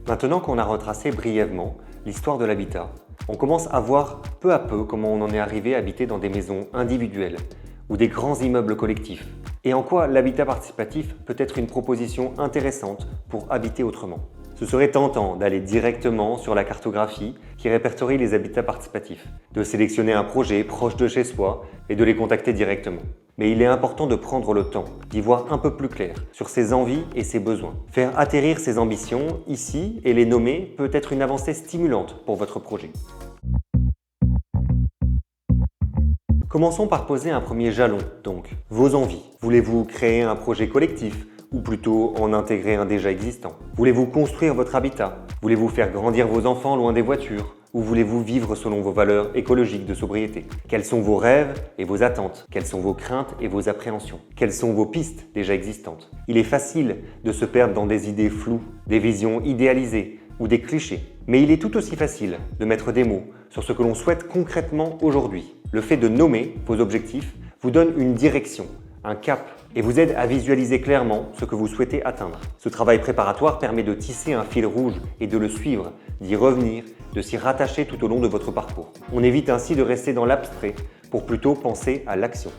Maintenant qu'on a retracé brièvement l'histoire de l'habitat, on commence à voir peu à peu comment on en est arrivé à habiter dans des maisons individuelles ou des grands immeubles collectifs, et en quoi l'habitat participatif peut être une proposition intéressante pour habiter autrement. Ce serait tentant d'aller directement sur la cartographie qui répertorie les habitats participatifs, de sélectionner un projet proche de chez soi et de les contacter directement. Mais il est important de prendre le temps, d'y voir un peu plus clair sur ses envies et ses besoins. Faire atterrir ses ambitions ici et les nommer peut être une avancée stimulante pour votre projet. Commençons par poser un premier jalon, donc. Vos envies. Voulez-vous créer un projet collectif ou plutôt en intégrer un déjà existant? Voulez-vous construire votre habitat? Voulez-vous faire grandir vos enfants loin des voitures? Ou voulez-vous vivre selon vos valeurs écologiques de sobriété? Quels sont vos rêves et vos attentes? Quelles sont vos craintes et vos appréhensions? Quelles sont vos pistes déjà existantes? Il est facile de se perdre dans des idées floues, des visions idéalisées ou des clichés. Mais il est tout aussi facile de mettre des mots sur ce que l'on souhaite concrètement aujourd'hui. Le fait de nommer vos objectifs vous donne une direction, un cap, et vous aide à visualiser clairement ce que vous souhaitez atteindre. Ce travail préparatoire permet de tisser un fil rouge et de le suivre, d'y revenir, de s'y rattacher tout au long de votre parcours. On évite ainsi de rester dans l'abstrait pour plutôt penser à l'action.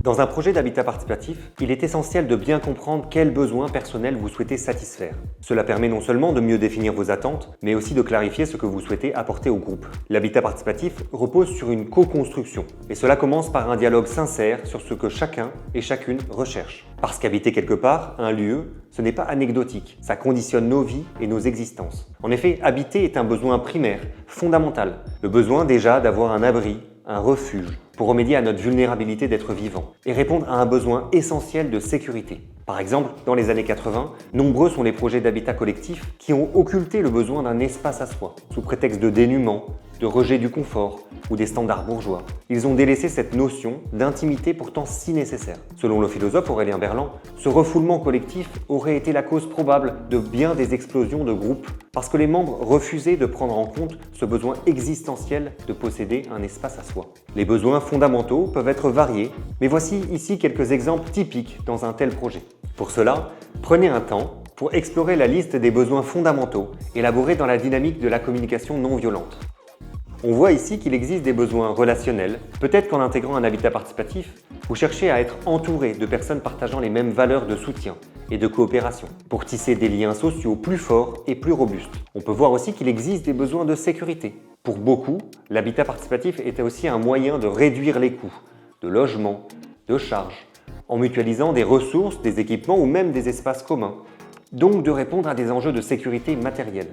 Dans un projet d'habitat participatif, il est essentiel de bien comprendre quels besoins personnels vous souhaitez satisfaire. Cela permet non seulement de mieux définir vos attentes, mais aussi de clarifier ce que vous souhaitez apporter au groupe. L'habitat participatif repose sur une co-construction, et cela commence par un dialogue sincère sur ce que chacun et chacune recherche. Parce qu'habiter quelque part, un lieu, ce n'est pas anecdotique, ça conditionne nos vies et nos existences. En effet, habiter est un besoin primaire, fondamental. Le besoin déjà d'avoir un abri, un refuge, pour remédier à notre vulnérabilité d'être vivant et répondre à un besoin essentiel de sécurité. Par exemple, dans les années 80, nombreux sont les projets d'habitat collectif qui ont occulté le besoin d'un espace à soi, sous prétexte de dénuement, de rejet du confort ou des standards bourgeois. Ils ont délaissé cette notion d'intimité pourtant si nécessaire. Selon le philosophe Aurélien Berland, ce refoulement collectif aurait été la cause probable de bien des explosions de groupes parce que les membres refusaient de prendre en compte ce besoin existentiel de posséder un espace à soi. Les besoins fondamentaux peuvent être variés, mais voici ici quelques exemples typiques dans un tel projet. Pour cela, prenez un temps pour explorer la liste des besoins fondamentaux élaborés dans la dynamique de la communication non violente. On voit ici qu'il existe des besoins relationnels. Peut-être qu'en intégrant un habitat participatif, vous cherchez à être entouré de personnes partageant les mêmes valeurs de soutien et de coopération pour tisser des liens sociaux plus forts et plus robustes. On peut voir aussi qu'il existe des besoins de sécurité. Pour beaucoup, l'habitat participatif est aussi un moyen de réduire les coûts de logement, de charges, en mutualisant des ressources, des équipements ou même des espaces communs, donc de répondre à des enjeux de sécurité matérielle.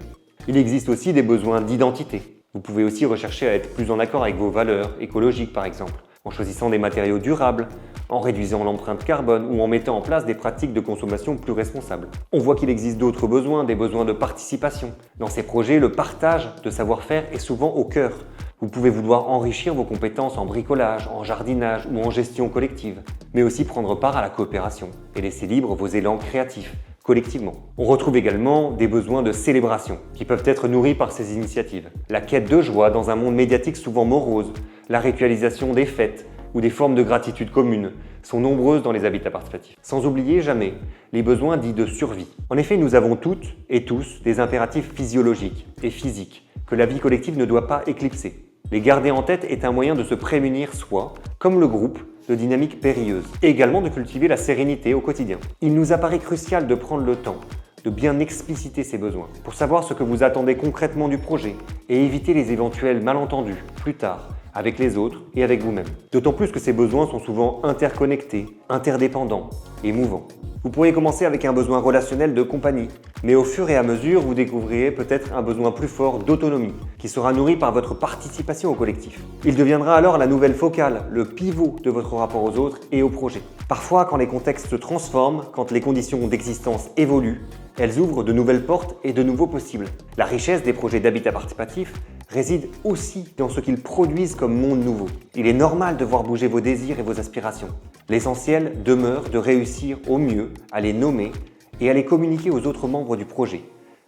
Il existe aussi des besoins d'identité. Vous pouvez aussi rechercher à être plus en accord avec vos valeurs écologiques par exemple, en choisissant des matériaux durables, en réduisant l'empreinte carbone ou en mettant en place des pratiques de consommation plus responsables. On voit qu'il existe d'autres besoins, des besoins de participation. Dans ces projets, le partage de savoir-faire est souvent au cœur. Vous pouvez vouloir enrichir vos compétences en bricolage, en jardinage ou en gestion collective, mais aussi prendre part à la coopération et laisser libre vos élans créatifs. Collectivement. On retrouve également des besoins de célébration qui peuvent être nourris par ces initiatives. La quête de joie dans un monde médiatique souvent morose, la ritualisation des fêtes ou des formes de gratitude commune sont nombreuses dans les habitats participatifs. Sans oublier jamais les besoins dits de survie. En effet, nous avons toutes et tous des impératifs physiologiques et physiques que la vie collective ne doit pas éclipser. Les garder en tête est un moyen de se prémunir soi, comme le groupe, de dynamiques périlleuses, et également de cultiver la sérénité au quotidien. Il nous apparaît crucial de prendre le temps de bien expliciter ses besoins pour savoir ce que vous attendez concrètement du projet et éviter les éventuels malentendus plus tard avec les autres et avec vous-même. D'autant plus que ces besoins sont souvent interconnectés, interdépendants et mouvants. Vous pourriez commencer avec un besoin relationnel de compagnie, mais au fur et à mesure, vous découvrirez peut-être un besoin plus fort d'autonomie, qui sera nourri par votre participation au collectif. Il deviendra alors la nouvelle focale, le pivot de votre rapport aux autres et au projet. Parfois, quand les contextes se transforment, quand les conditions d'existence évoluent, elles ouvrent de nouvelles portes et de nouveaux possibles. La richesse des projets d'habitat participatif réside aussi dans ce qu'ils produisent comme monde nouveau. Il est normal de voir bouger vos désirs et vos aspirations. L'essentiel demeure de réussir au mieux à les nommer et à les communiquer aux autres membres du projet,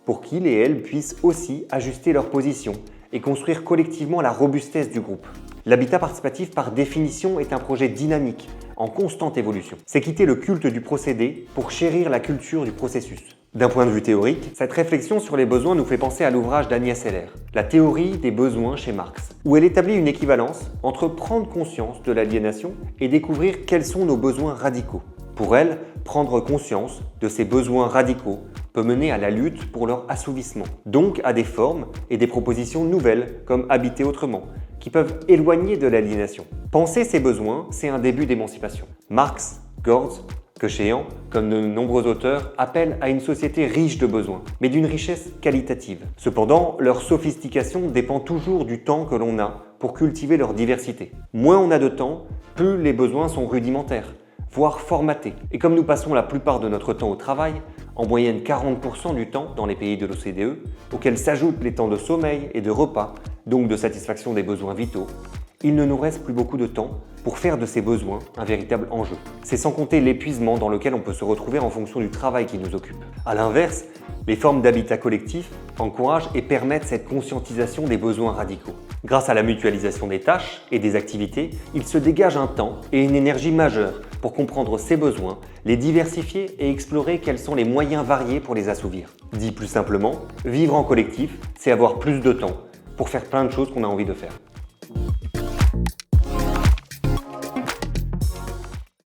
pour qu'ils et elles puissent aussi ajuster leur position et construire collectivement la robustesse du groupe. L'habitat participatif, par définition, est un projet dynamique, en constante évolution. C'est quitter le culte du procédé pour chérir la culture du processus. D'un point de vue théorique, cette réflexion sur les besoins nous fait penser à l'ouvrage d'Agnès Heller, La théorie des besoins chez Marx, où elle établit une équivalence entre prendre conscience de l'aliénation et découvrir quels sont nos besoins radicaux. Pour elle, prendre conscience de ces besoins radicaux peut mener à la lutte pour leur assouvissement, donc à des formes et des propositions nouvelles comme habiter autrement, qui peuvent éloigner de l'aliénation. Penser ces besoins, c'est un début d'émancipation. Marx, Gorz, Chéant, comme de nombreux auteurs, appellent à une société riche de besoins, mais d'une richesse qualitative. Cependant, leur sophistication dépend toujours du temps que l'on a pour cultiver leur diversité. Moins on a de temps, plus les besoins sont rudimentaires, voire formatés. Et comme nous passons la plupart de notre temps au travail, en moyenne 40% du temps dans les pays de l'OCDE, auxquels s'ajoutent les temps de sommeil et de repas, donc de satisfaction des besoins vitaux, il ne nous reste plus beaucoup de temps pour faire de ces besoins un véritable enjeu. C'est sans compter l'épuisement dans lequel on peut se retrouver en fonction du travail qui nous occupe. A l'inverse, les formes d'habitat collectif encouragent et permettent cette conscientisation des besoins radicaux. Grâce à la mutualisation des tâches et des activités, il se dégage un temps et une énergie majeure pour comprendre ces besoins, les diversifier et explorer quels sont les moyens variés pour les assouvir. Dit plus simplement, vivre en collectif, c'est avoir plus de temps pour faire plein de choses qu'on a envie de faire.